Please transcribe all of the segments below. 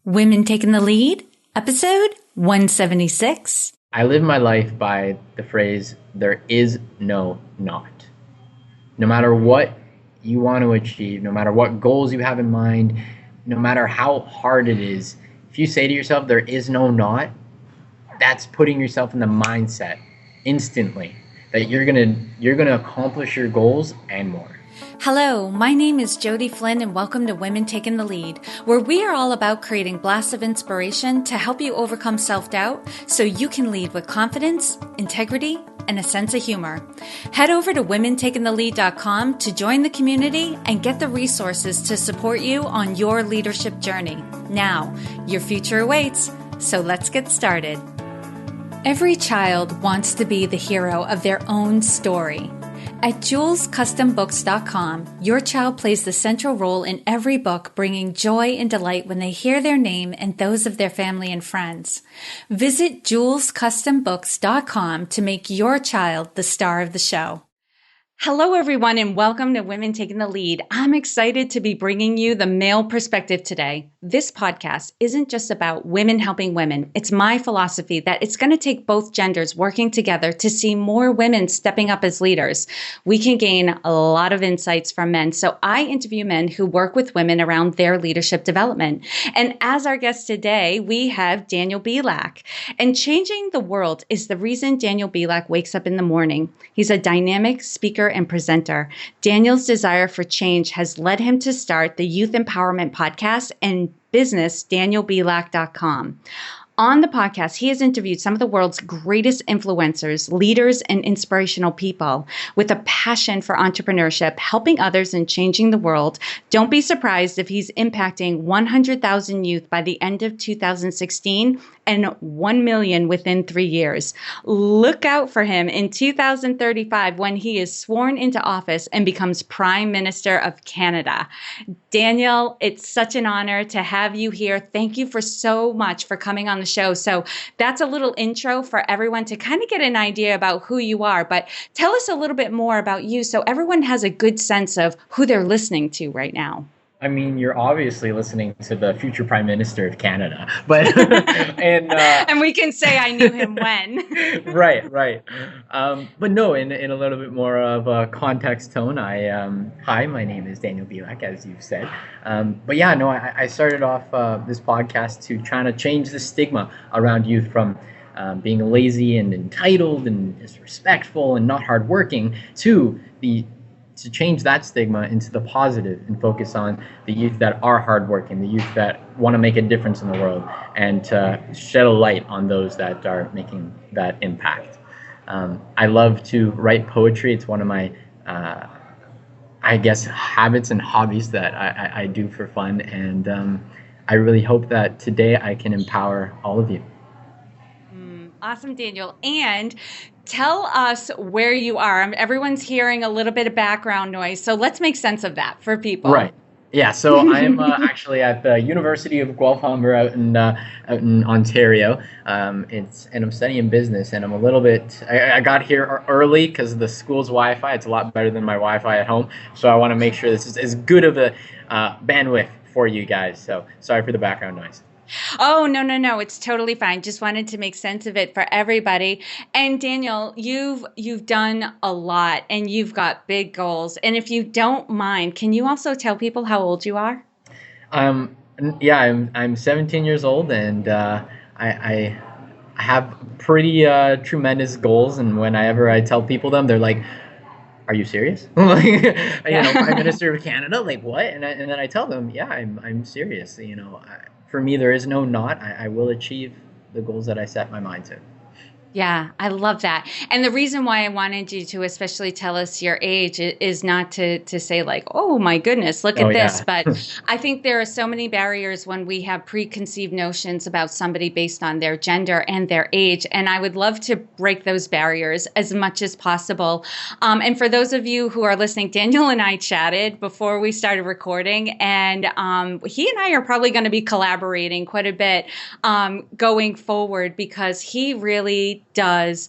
Women Taking the Lead, episode 176. I live my life by the phrase, there is no not. No matter what you want to achieve, no matter what goals you have in mind, no matter how hard it is, if you say to yourself, there is no not, that's putting yourself in the mindset instantly that you're gonna accomplish your goals and more. Hello, my name is Jody Flynn and welcome to Women Taking the Lead, where we are all about creating blasts of inspiration to help you overcome self-doubt so you can lead with confidence, integrity, and a sense of humor. Head over to womentakingthelead.com to join the community and get the resources to support you on your leadership journey. Now, your future awaits, so let's get started. Every child wants to be the hero of their own story. At JulesCustomBooks.com, your child plays the central role in every book, bringing joy and delight when they hear their name and those of their family and friends. Visit JulesCustomBooks.com to make your child the star of the show. Hello, everyone, and welcome to Women Taking the Lead. I'm excited to be bringing you the male perspective today. This podcast isn't just about women helping women. It's my philosophy that it's going to take both genders working together to see more women stepping up as leaders. We can gain a lot of insights from men, so I interview men who work with women around their leadership development. And as our guest today, we have Daniel Bielak. And changing the world is the reason Daniel Bielak wakes up in the morning. He's a dynamic speaker and presenter. Daniel's desire for change has led him to start the youth empowerment podcast and business, danielbielak.com. On the podcast, he has interviewed some of the world's greatest influencers, leaders, and inspirational people with a passion for entrepreneurship, helping others and changing the world. Don't be surprised if he's impacting 100,000 youth by the end of 2016 and 1 million within 3 years. Look out for him in 2035 when he is sworn into office and becomes Prime Minister of Canada. Daniel, it's such an honor to have you here. Thank you for so much for coming on the show. So that's a little intro for everyone to kind of get an idea about who you are. But tell us a little bit more about you so everyone has a good sense of who they're listening to right now. I mean, you're obviously listening to the future Prime Minister of Canada, but and we can say I knew him when. Right. But no, in a little bit more of a context tone, hi, my name is Daniel Bielak, as you've said. But yeah, no, I started off this podcast to trying to change the stigma around youth from being lazy and entitled and disrespectful and not hardworking to change that stigma into the positive and focus on the youth that are hardworking, the youth that want to make a difference in the world, and to shed a light on those that are making that impact. I love to write poetry. It's one of my, habits and hobbies that I do for fun. And I really hope that today I can empower all of you. Awesome, Daniel. And tell us where you are. Everyone's hearing a little bit of background noise, so let's make sense of that for people. Right. Yeah. So I'm actually at the University of Guelph out in Ontario. And I'm studying business, and I'm a little bit. I got here early because of the school's Wi-Fi. It's a lot better than my Wi-Fi at home, so I want to make sure this is as good of a bandwidth for you guys. So sorry for the background noise. Oh, no. It's totally fine. Just wanted to make sense of it for everybody. And Daniel, you've done a lot and you've got big goals. And if you don't mind, can you also tell people how old you are? Yeah, I'm 17 years old, and I have pretty tremendous goals. And whenever I tell people them, they're like, "Are you serious?" Prime Minister of Canada, like what? And then I tell them, yeah, I'm serious. For me, there is no not. I will achieve the goals that I set my mind to. Yeah, I love that. And the reason why I wanted you to especially tell us your age is not to say like, oh my goodness, look at this. Yeah. But I think there are so many barriers when we have preconceived notions about somebody based on their gender and their age. And I would love to break those barriers as much as possible. And for those of you who are listening, Daniel and I chatted before we started recording, and he and I are probably going to be collaborating quite a bit going forward because he really he does,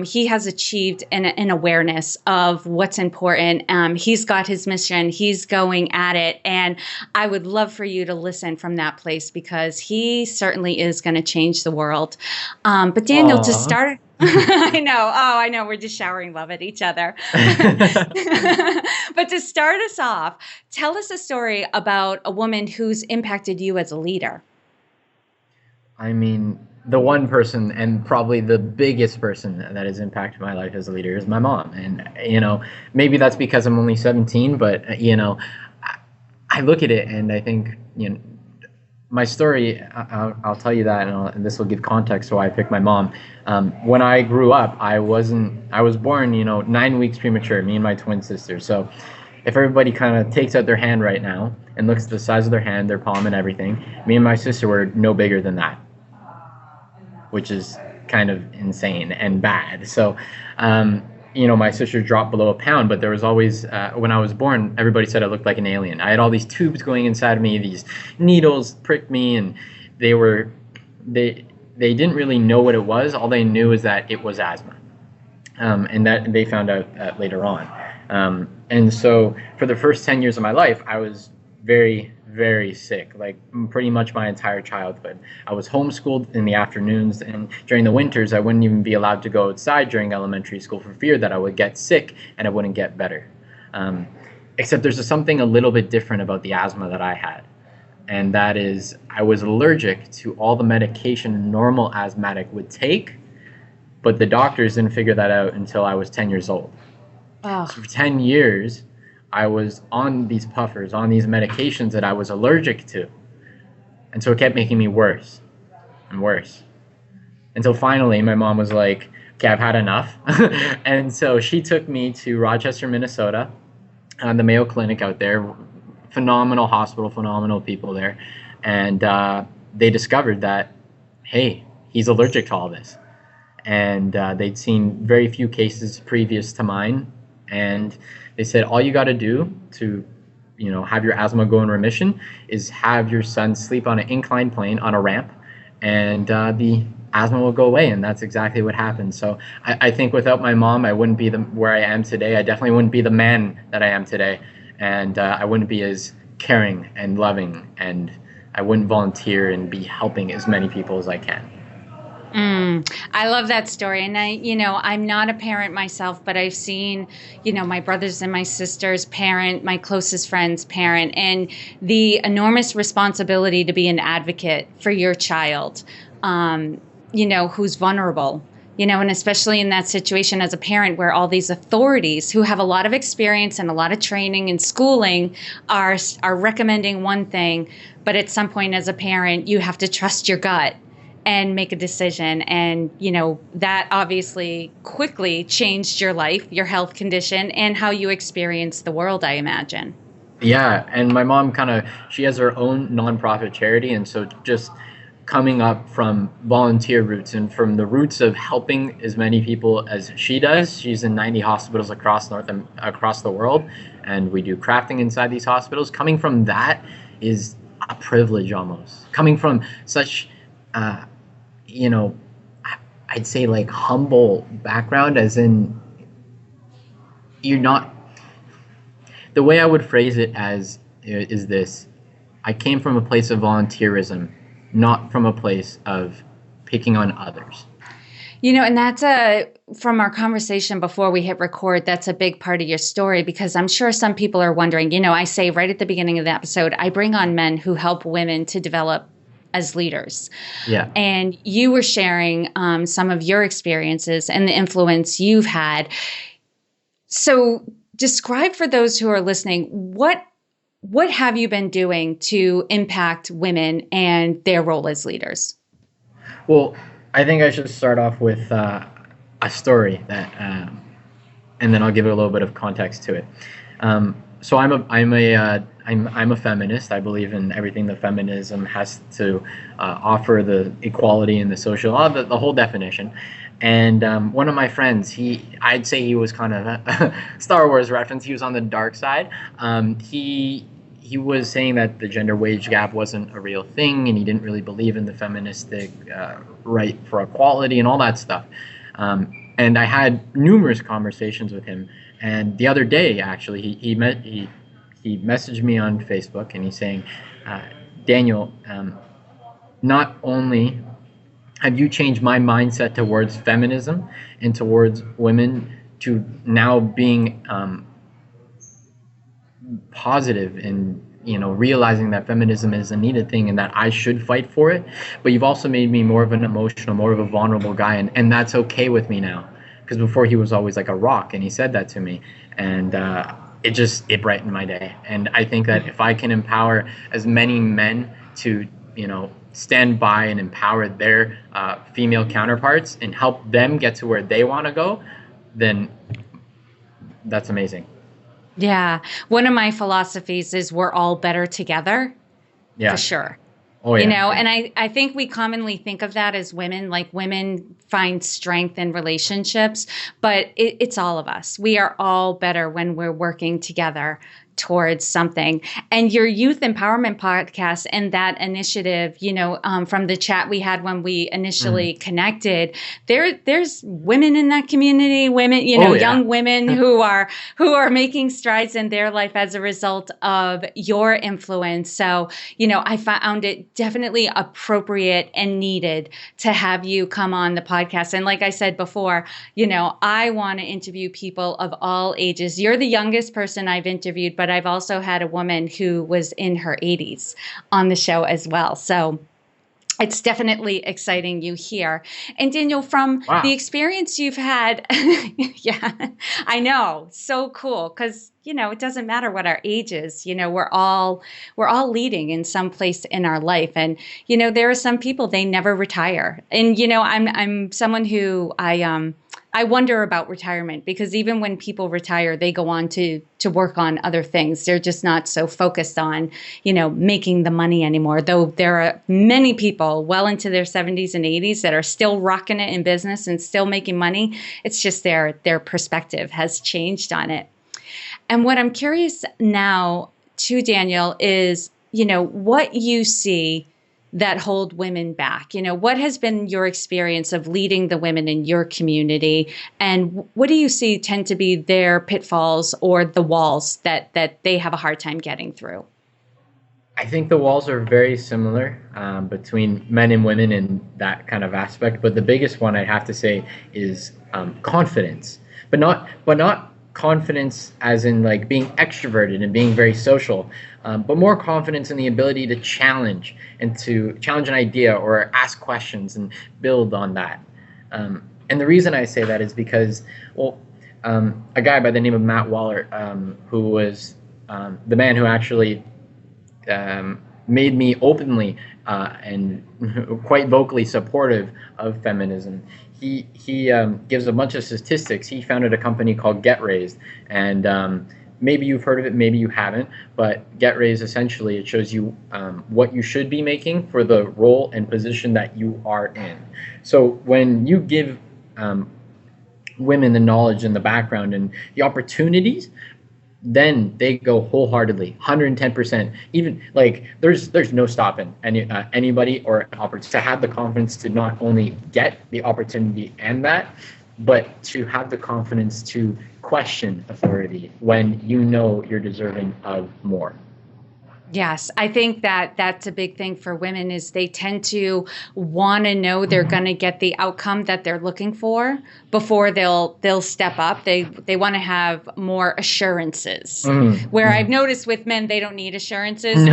he has achieved an awareness of what's important. He's got his mission. He's going at it. And I would love for you to listen from that place, because he certainly is going to change the world. But Daniel, to Aw. start, I know. Oh, I know. We're just showering love at each other. But to start us off, tell us a story about a woman who's impacted you as a leader. I mean, the one person and probably the biggest person that has impacted my life as a leader is my mom. And, maybe that's because I'm only 17, but, I look at it and I think, my story, I'll tell you that, and this will give context to why I picked my mom. When I grew up, I was born, 9 weeks premature, me and my twin sister. So if everybody kind of takes out their hand right now and looks at the size of their hand, their palm and everything, me and my sister were no bigger than that, which is kind of insane and bad. So, my sister dropped below a pound, but there was always, when I was born, everybody said I looked like an alien. I had all these tubes going inside of me, these needles pricked me, and they didn't really know what it was. All they knew is that it was asthma, and that they found out later on. And so for the first 10 years of my life, I was very, very sick, like pretty much my entire childhood. I was homeschooled in the afternoons, and during the winters, I wouldn't even be allowed to go outside during elementary school for fear that I would get sick and I wouldn't get better. Except there's something a little bit different about the asthma that I had. And that is, I was allergic to all the medication a normal asthmatic would take, but the doctors didn't figure that out until I was 10 years old. Oh. So for 10 years, I was on these puffers, on these medications that I was allergic to. And so it kept making me worse and worse. Until finally, my mom was like, okay, I've had enough. And so she took me to Rochester, Minnesota, the Mayo Clinic out there. Phenomenal hospital, phenomenal people there. And they discovered that, hey, he's allergic to all this. And they'd seen very few cases previous to mine. And they said, all you got to do to, have your asthma go in remission is have your son sleep on an inclined plane on a ramp, and the asthma will go away. And that's exactly what happened. So I think without my mom, I wouldn't be where I am today. I definitely wouldn't be the man that I am today. And I wouldn't be as caring and loving, and I wouldn't volunteer and be helping as many people as I can. I love that story. And I'm not a parent myself, but I've seen, my brothers and my sisters parent, my closest friends parent, and the enormous responsibility to be an advocate for your child, who's vulnerable, and especially in that situation as a parent where all these authorities who have a lot of experience and a lot of training and schooling are recommending one thing, but at some point as a parent, you have to trust your gut and make a decision. And, that obviously quickly changed your life, your health condition, and how you experience the world, I imagine. Yeah. And my mom she has her own nonprofit charity. And so just coming up from volunteer roots and from the roots of helping as many people as she does, she's in 90 hospitals across the world. And we do crafting inside these hospitals. Coming from that is a privilege almost. Coming from such, I'd say like humble background, as in you're not, the way I would phrase it is this: I came from a place of volunteerism, not from a place of picking on others. And that's from our conversation before we hit record, that's a big part of your story, because I'm sure some people are wondering, I say right at the beginning of the episode, I bring on men who help women to develop as leaders. Yeah. And you were sharing some of your experiences and the influence you've had. So describe for those who are listening, what have you been doing to impact women and their role as leaders? Well, I think I should start off with a story that, and then I'll give it a little bit of context to it. So I'm a feminist. I believe in everything the feminism has to offer, the equality and the social law, the whole definition. And one of my friends, I'd say he was kind of a Star Wars reference. He was on the dark side. He he was saying that the gender wage gap wasn't a real thing, and he didn't really believe in the feministic right for equality and all that stuff. And I had numerous conversations with him. And the other day, actually, he messaged me on Facebook, and he's saying, Daniel, not only have you changed my mindset towards feminism and towards women to now being positive and realizing that feminism is a needed thing and that I should fight for it, but you've also made me more of an emotional, more of a vulnerable guy, and that's okay with me now, because before he was always like a rock, and he said that to me, and it brightened my day. And I think that if I can empower as many men to stand by and empower their female counterparts and help them get to where they want to go, then that's amazing. Yeah. One of my philosophies is we're all better together. Yeah. For sure. Oh, yeah. And I think we commonly think of that as women, like women find strength in relationships, but it's all of us. We are all better when we're working together towards something. And your youth empowerment podcast and that initiative, from the chat we had when we initially connected, there's women in that community, women, young women who are making strides in their life as a result of your influence. So, I found it definitely appropriate and needed to have you come on the podcast. And like I said before, I want to interview people of all ages. You're the youngest person I've interviewed, but I've also had a woman who was in her 80s on the show as well. So it's definitely exciting you here. And Daniel, from the experience you've had, yeah, I know, so cool. Because, it doesn't matter what our age is, we're all leading in some place in our life. And, there are some people, they never retire. And, I'm someone who I wonder about retirement, because even when people retire, they go on to work on other things. They're just not so focused on, making the money anymore. Though there are many people well into their 70s and 80s that are still rocking it in business and still making money. It's just their perspective has changed on it. And what I'm curious now too, Daniel, is, what you see that hold women back. What has been your experience of leading the women in your community, and what do you see tend to be their pitfalls or the walls that they have a hard time getting through? I think the walls are very similar between men and women in that kind of aspect, but the biggest one I have to say is confidence, but not confidence as in like being extroverted and being very social, but more confidence in the ability to challenge an idea or ask questions and build on that. And the reason I say that is because, a guy by the name of Matt Waller, who was the man who actually made me openly and quite vocally supportive of feminism. He gives a bunch of statistics. He founded a company called Get Raised, and maybe you've heard of it, maybe you haven't, but Get Raised, essentially, it shows you what you should be making for the role and position that you are in. So when you give women the knowledge and the background and the opportunities, then they go wholeheartedly, 110%. Even like there's no stopping anybody or an opportunity to have the confidence to not only get the opportunity and that, but to have the confidence to question authority when you're deserving of more. Yes, I think that's a big thing for women is they tend to want to know they're going to get the outcome that they're looking for before they'll step up. They want to have more assurances. Where I've noticed with men, they don't need assurances.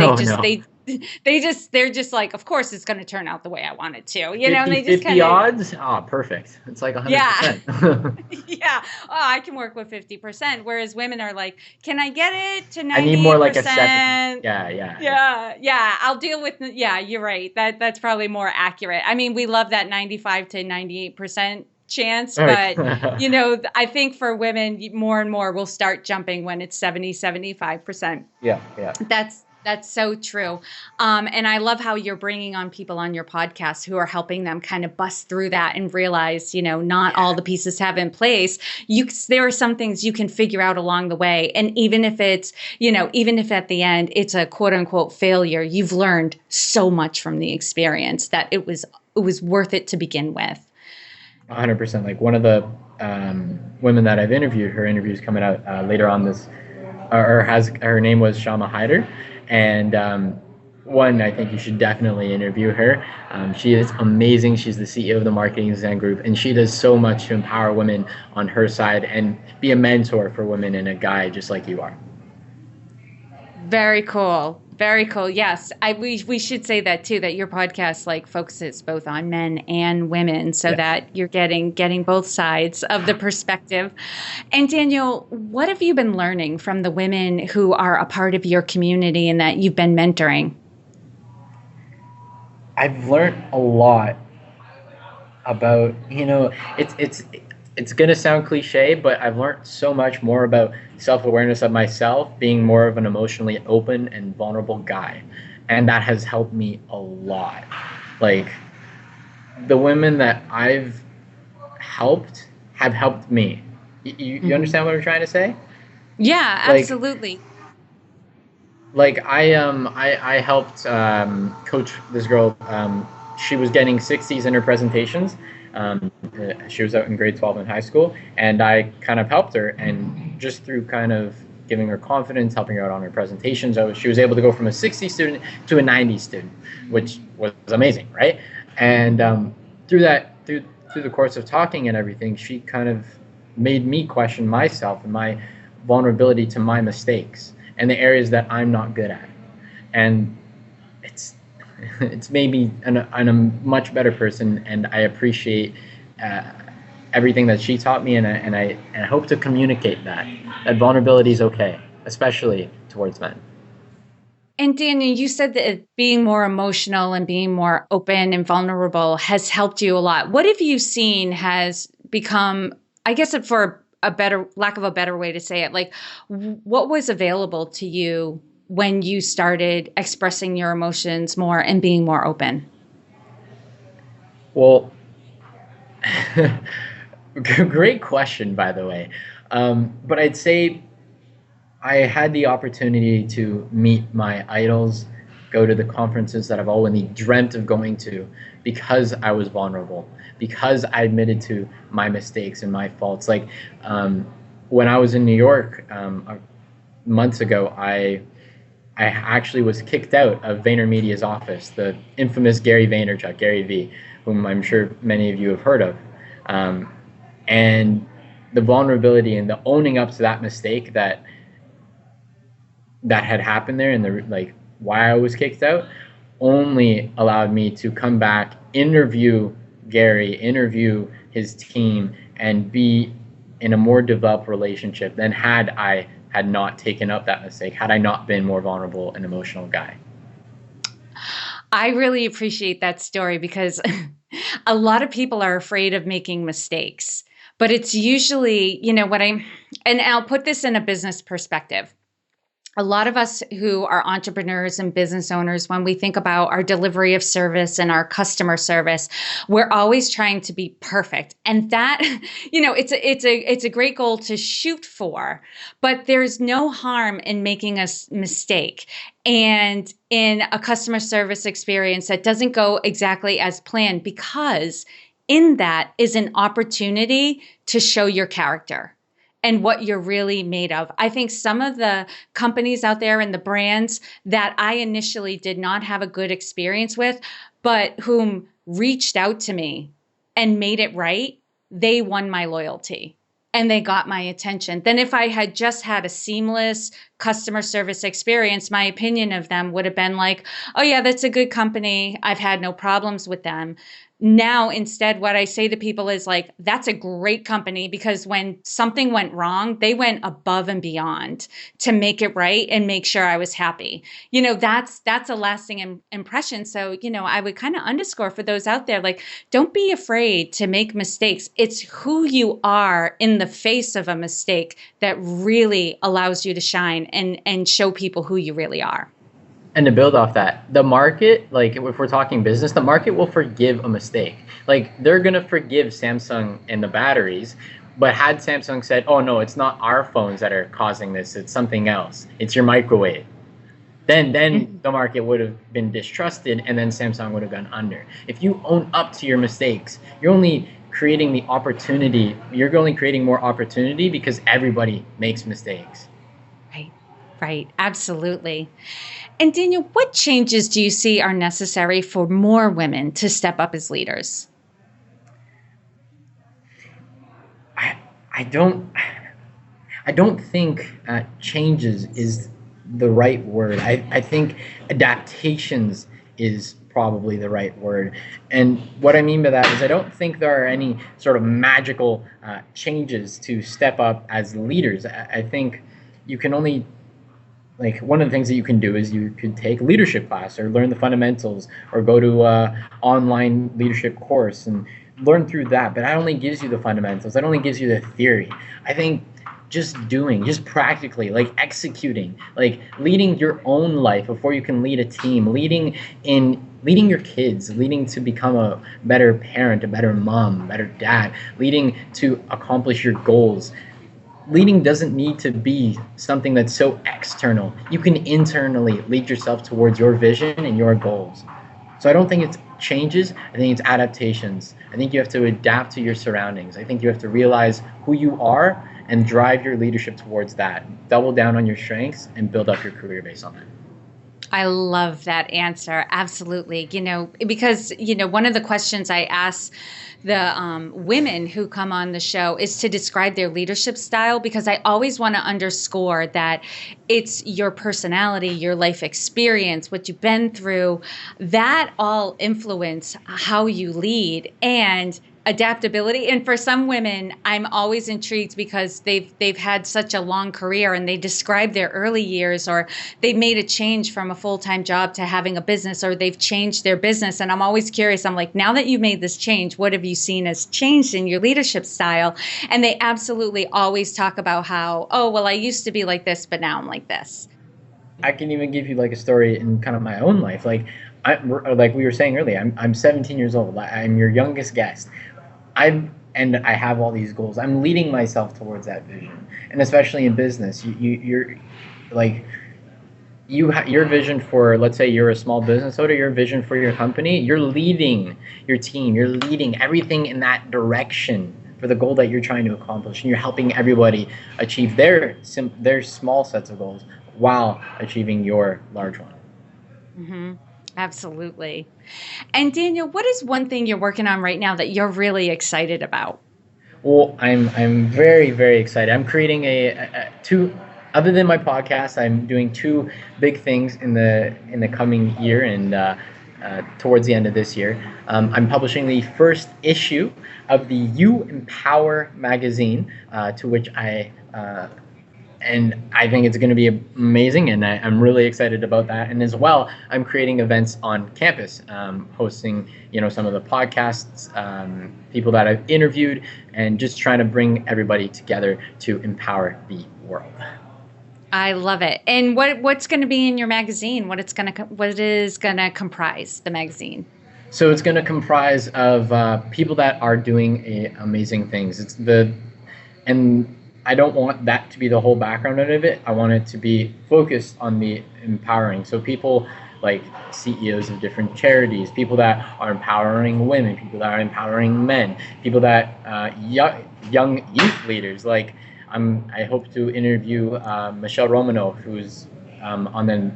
They're just like, of course it's going to turn out the way I want it to. 50, and they just 50 odds? Perfect. It's like 100%. Yeah. Oh, I can work with 50%. Whereas women are like, can I get it to 98%? I need more like a 70. Yeah. I'll deal with, you're right. That's probably more accurate. I mean, we love that 95 to 98% chance, but I think for women, more and more will start jumping when it's 70, 75%. Yeah. That's so true. And I love how you're bringing on people on your podcast who are helping them kind of bust through that and realize, not all the pieces have in place. There are some things you can figure out along the way. And even if even if at the end it's a quote unquote failure, you've learned so much from the experience that it was worth it to begin with. 100%. Like one of the women that I've interviewed, her interview is coming out later on this, her name was Shama Hyder. And one, I think you should definitely interview her. She is amazing. She's the CEO of the Marketing Design Group, and she does so much to empower women on her side and be a mentor for women and a guide just like you are. Very cool. Very cool. Yes. We should say that too, that your podcast focuses both on men and women so that you're getting both sides of the perspective. And Daniel, what have you been learning from the women who are a part of your community and that you've been mentoring? I've learned a lot about, it's going to sound cliche, but I've learned so much more about self-awareness of myself, being more of an emotionally open and vulnerable guy. And that has helped me a lot. Like, the women that I've helped have helped me. You understand what I'm trying to say? Yeah, absolutely. I helped coach this girl. She was getting 60s in her presentations. She was out in grade 12 in high school, and I kind of helped her, and just through kind of giving her confidence, helping her out on her presentations, she was able to go from a 60 student to a 90 student, which was amazing, right? And through the course of talking and everything, she kind of made me question myself and my vulnerability to my mistakes and the areas that I'm not good at. And it's made me a much better person, and I appreciate everything that she taught me, and I hope to communicate that vulnerability is okay, especially towards men. And Daniel, you said that being more emotional and being more open and vulnerable has helped you a lot. What have you seen has become, I guess, for a better lack of a better way to say it, what was available to you when you started expressing your emotions more and being more open? Well, great question, by the way. But I'd say I had the opportunity to meet my idols, go to the conferences that I've always dreamt of going to because I was vulnerable, because I admitted to my mistakes and my faults. When I was in New York months ago, I actually was kicked out of VaynerMedia's office, the infamous Gary Vaynerchuk, Gary V, whom I'm sure many of you have heard of. And the vulnerability and the owning up to that mistake that had happened there, and why I was kicked out, only allowed me to come back, interview Gary, interview his team, and be in a more developed relationship than had I had not taken up that mistake, had I not been more vulnerable and emotional guy. I really appreciate that story because a lot of people are afraid of making mistakes, but it's usually, and I'll put this in a business perspective. A lot of us who are entrepreneurs and business owners, when we think about our delivery of service and our customer service, we're always trying to be perfect. And that, it's a great goal to shoot for, but there's no harm in making a mistake. And in a customer service experience that doesn't go exactly as planned, because in that is an opportunity to show your character and what you're really made of. I think some of the companies out there and the brands that I initially did not have a good experience with, but whom reached out to me and made it right, they won my loyalty and they got my attention. Then if I had just had a seamless customer service experience, my opinion of them would have been like, oh yeah, that's a good company. I've had no problems with them. Now, instead, what I say to people is that's a great company, because when something went wrong, they went above and beyond to make it right and make sure I was happy. That's a lasting impression. So, I would kind of underscore for those out there, don't be afraid to make mistakes. It's who you are in the face of a mistake that really allows you to shine and show people who you really are. And to build off that, the market, like if we're talking business, the market will forgive a mistake. Like they're gonna forgive Samsung and the batteries, but had Samsung said, "Oh no, it's not our phones that are causing this; it's something else. It's your microwave," then the market would have been distrusted, and then Samsung would have gone under. If you own up to your mistakes, you're only creating the opportunity. You're only creating more opportunity because everybody makes mistakes. Right, right, absolutely. And Daniel, what changes do you see are necessary for more women to step up as leaders? I don't think changes is the right word. I think adaptations is probably the right word. And what I mean by that is I don't think there are any sort of magical changes to step up as leaders. I think you can only, like, one of the things that you can do is you could take leadership class or learn the fundamentals or go to a online leadership course and learn through that. But that only gives you the fundamentals. That only gives you the theory. I think just doing, just practically, like executing, like leading your own life before you can lead a team, leading your kids, leading to become a better parent, a better mom, a better dad, leading to accomplish your goals. Leading doesn't need to be something that's so external. You can internally lead yourself towards your vision and your goals. So I don't think it's changes. I think it's adaptations. I think you have to adapt to your surroundings. I think you have to realize who you are and drive your leadership towards that. Double down on your strengths and build up your career based on that. I love that answer. Absolutely. Because, one of the questions I ask the women who come on the show is to describe their leadership style, because I always want to underscore that it's your personality, your life experience, what you've been through, that all influence how you lead. And adaptability. And for some women, I'm always intrigued because they've had such a long career and they describe their early years, or they made a change from a full-time job to having a business, or they've changed their business. And I'm always curious. I'm like, now that you've made this change, what have you seen as changed in your leadership style? And they absolutely always talk about how, oh, well, I used to be like this, but now I'm like this. I can even give you like a story in kind of my own life. Like we were saying earlier, I'm 17 years old. I'm your youngest guest. And I have all these goals. I'm leading myself towards that vision, and especially in business, you're like your vision for, let's say you're a small business owner, your vision for your company, you're leading your team, you're leading everything in that direction for the goal that you're trying to accomplish, and you're helping everybody achieve their small sets of goals while achieving your large one. Mm-hmm. Absolutely. And Daniel, what is one thing you're working on right now that you're really excited about? Well, I'm very, very excited. I'm creating other than my podcast, I'm doing two big things in the coming year and towards the end of this year. I'm publishing the first issue of the You Empower magazine, to which and I think it's going to be amazing, and I'm really excited about that. And as well, I'm creating events on campus, hosting, some of the podcasts, people that I've interviewed, and just trying to bring everybody together to empower the world. I love it. And what's going to be in your magazine? What is going to comprise the magazine? So it's going to comprise of people that are doing amazing things. And I don't want that to be the whole background of it. I want it to be focused on the empowering. So people like CEOs of different charities, people that are empowering women, people that are empowering men, people that young youth leaders. Like I hope to interview Michelle Romanow, who's on the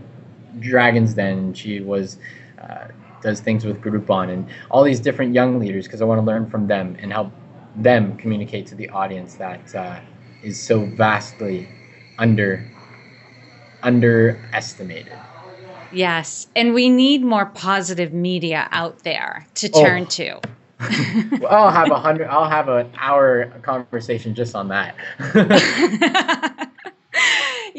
Dragon's Den. She does things with Groupon and all these different young leaders, because I want to learn from them and help them communicate to the audience that is so vastly underestimated. Yes, and we need more positive media out there to turn to. Well, I'll have an hour conversation just on that.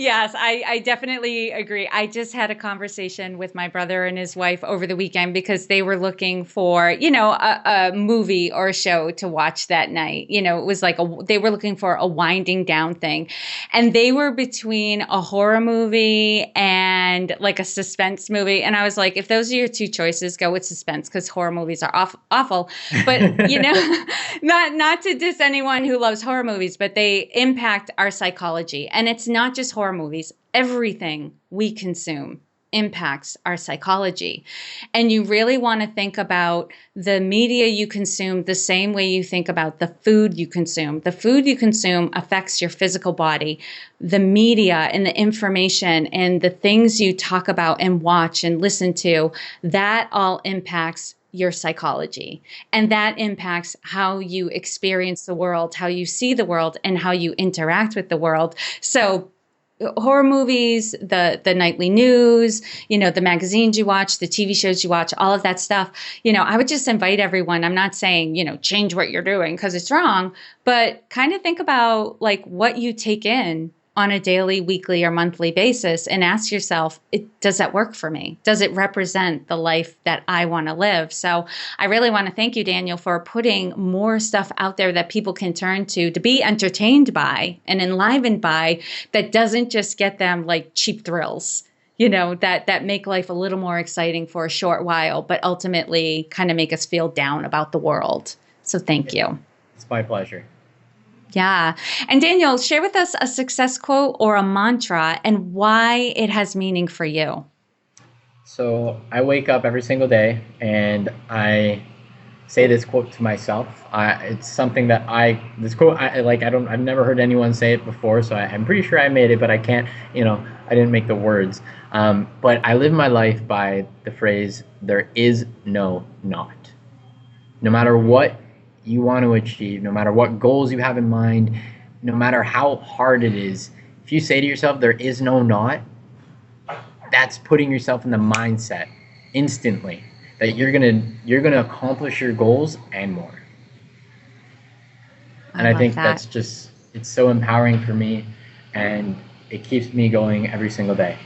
Yes, I definitely agree. I just had a conversation with my brother and his wife over the weekend because they were looking for, a movie or a show to watch that night. It was like they were looking for a winding down thing. And they were between a horror movie and like a suspense movie. And I was like, if those are your two choices, go with suspense because horror movies are awful. But, not to diss anyone who loves horror movies, but they impact our psychology. And it's not just horror movies. Everything we consume impacts our psychology. And you really want to think about the media you consume the same way you think about the food you consume. The food you consume affects your physical body. The media and the information and the things you talk about and watch and listen to, that all impacts your psychology. And that impacts how you experience the world, how you see the world, and how you interact with the world. So horror movies, the nightly news, the magazines you watch, the TV shows you watch, all of that stuff, I would just invite everyone. I'm not saying, change what you're doing because it's wrong, but kind of think about like what you take in on a daily, weekly, or monthly basis and ask yourself, does that work for me? Does it represent the life that I want to live? So I really want to thank you, Daniel, for putting more stuff out there that people can turn to be entertained by and enlivened by that doesn't just get them like cheap thrills, that make life a little more exciting for a short while, but ultimately kind of make us feel down about the world. So thank you. It's my pleasure. Yeah. And Daniel, share with us a success quote or a mantra and why it has meaning for you. So I wake up every single day and I say this quote to myself. It's something that I've never heard anyone say it before, so I'm pretty sure I made it, but I can't, I didn't make the words. But I live my life by the phrase, there is no not. No matter what you want to achieve, no matter what goals you have in mind, no matter how hard it is, if you say to yourself, there is no not, that's putting yourself in the mindset instantly that you're gonna accomplish your goals and more. And I think that's just, it's so empowering for me and it keeps me going every single day.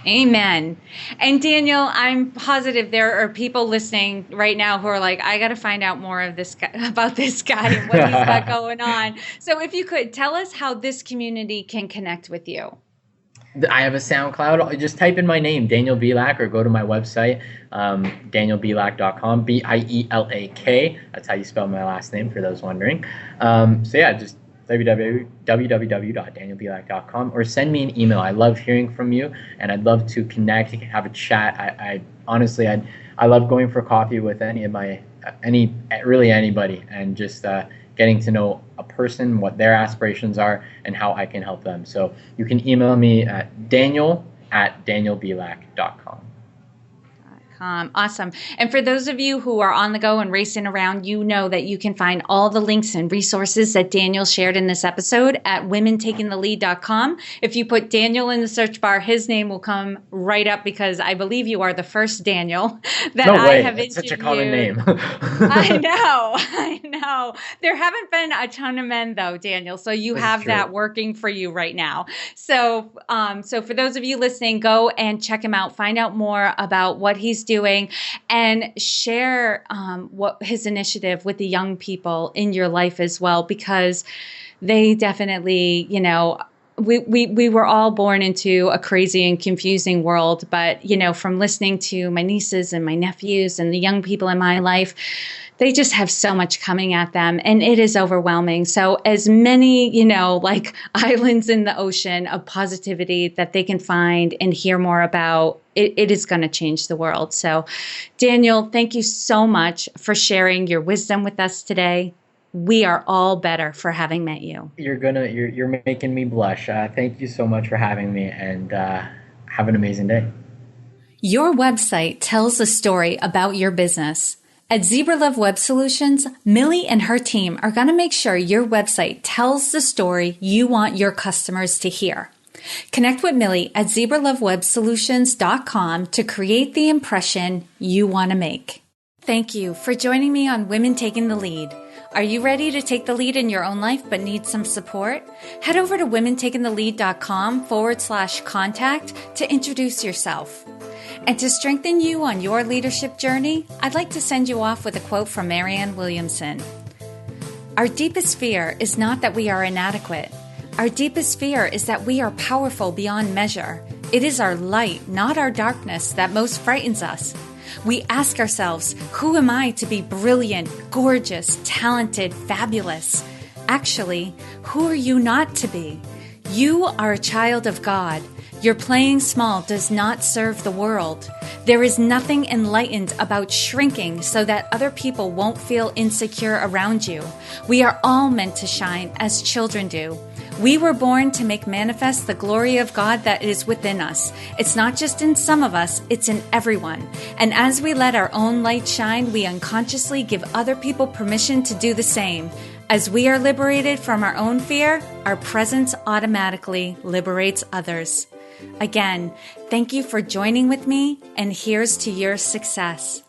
Amen. And Daniel, I'm positive there are people listening right now who are like, I got to find out more of about this guy and what he's got going on. So if you could tell us how this community can connect with you. I have a SoundCloud. Just type in my name, Daniel Bielak, or go to my website, danielbielak.com, Bielak. That's how you spell my last name for those wondering. Just www.danielbielak.com, or send me an email. I love hearing from you, and I'd love to connect, have a chat. I honestly love going for coffee with anybody, and just getting to know a person, what their aspirations are, and how I can help them. So you can email me at daniel@danielbielak.com. Awesome. And for those of you who are on the go and racing around, you know that you can find all the links and resources that Daniel shared in this episode at womentakingthelead.com. If you put Daniel in the search bar, his name will come right up because I believe you are the first Daniel that I have interviewed. Such a common name. I know. There haven't been a ton of men though, Daniel. So you have that working for you right now. So for those of you listening, go and check him out. Find out more about what he's doing and share what his initiative with the young people in your life as well, because they definitely, we were all born into a crazy and confusing world. But, from listening to my nieces and my nephews and the young people in my life, they just have so much coming at them and it is overwhelming. So as many, islands in the ocean of positivity that they can find and hear more about, it is going to change the world. So Daniel, thank you so much for sharing your wisdom with us today. We are all better for having met you. You're making me blush. Thank you so much for having me, and have an amazing day. Your website tells a story about your business. At Zebra Love Web Solutions, Millie and her team are going to make sure your website tells the story you want your customers to hear. Connect with Millie at zebralovewebsolutions.com to create the impression you want to make. Thank you for joining me on Women Taking the Lead. Are you ready to take the lead in your own life but need some support? Head over to womentakingthelead.com/contact to introduce yourself. And to strengthen you on your leadership journey, I'd like to send you off with a quote from Marianne Williamson. Our deepest fear is not that we are inadequate. Our deepest fear is that we are powerful beyond measure. It is our light, not our darkness, that most frightens us. We ask ourselves, who am I to be brilliant, gorgeous, talented, fabulous? Actually, who are you not to be? You are a child of God. Your playing small does not serve the world. There is nothing enlightened about shrinking so that other people won't feel insecure around you. We are all meant to shine as children do. We were born to make manifest the glory of God that is within us. It's not just in some of us, it's in everyone. And as we let our own light shine, we unconsciously give other people permission to do the same. As we are liberated from our own fear, our presence automatically liberates others. Again, thank you for joining with me, and here's to your success.